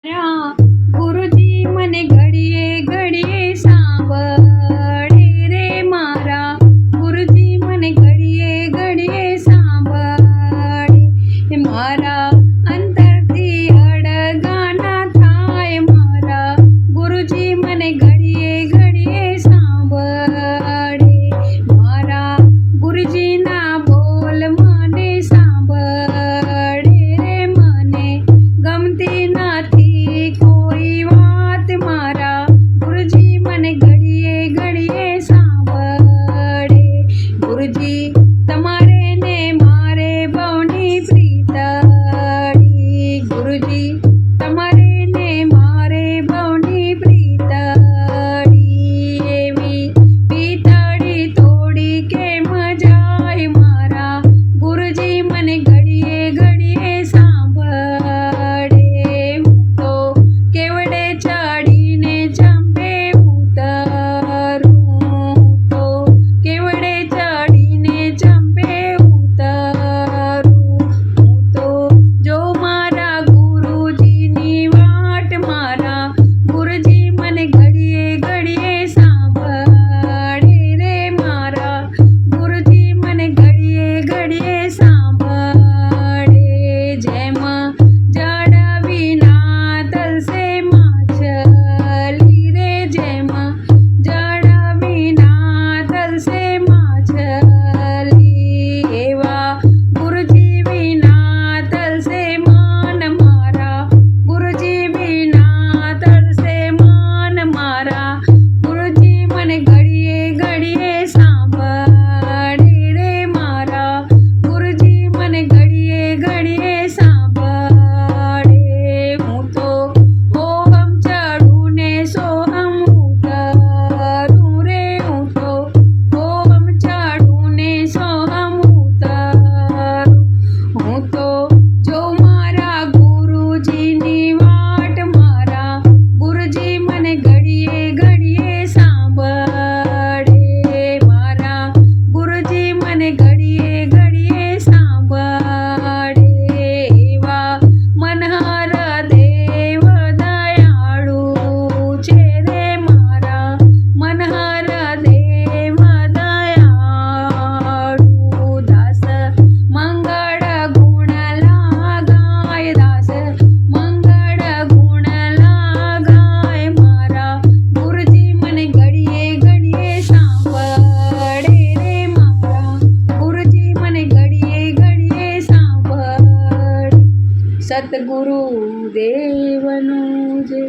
गुरुजी मने घड़िए घड़िए सांभळे रे मारा गुरुजी मने घड़िए घड़िए सांभळे मारा अंतरथी अडगाना थाय मारा गुरुजी मने घड़िए घड़िए सांभळे मारा गुरुजी ना बोल मने सांभळे रे मने गमती नाथी कोई बात मारा गुरुजी मने घड़िए घड़िए सांभळे गुरुजी तमारे ने मारे बवनी प्रीतड़ी गुरुजी तमारे ने मारे बवनी प्रीतड़ी एवी प्रीतड़ी तोड़ी के मजाय मारा गुरुजी मने घड़िए घड़िए सांभळे तो केवड़े चढ़ीने चंपे उतरूं तो केवड़े चढ़ीने चंपे उतरूं तो जो मारा गुरुजीनी वाट मारा गुरुजी मने घड़िए घड़िए सांभळे रे मारा गुरुजी मने घड़िए घड़िए सांभळे जेम जड़ विना तलसे माछली रे जेम जड़ विना तलसे माछली एवा गुरुजी विना तलसे मान मारा गुरुजी विना तलसे मान मारा गुरुजी मने घड़िए घड़िए सांभळे रे मारा गुरुजी मने घड़िए घड़िए सांभळे हूँ तो ओहम चढ़ूं ने सोहम उतरूं रे हूँ तो ओहम चढ़ूं ने सोहम उतरूं हूँ तो जो मारा गुरुजीनी वाट मारा गुरुजी मने घड़िए घड़िए सांभळे मारा गुरुजी मने घड़िए घड़िए सांभळे एवा मनहर देव दयाळू छे रे मारा मनहर देव दयाळू दास मंगळ गुण लागाय दास मंगळ गुण लागाय मारा गुरुजी मने घड़िए घड़िए सांभळे रे मारा गुरुजी मने घड़िए घड़िए सांभळे सतगुरु देवनु जय।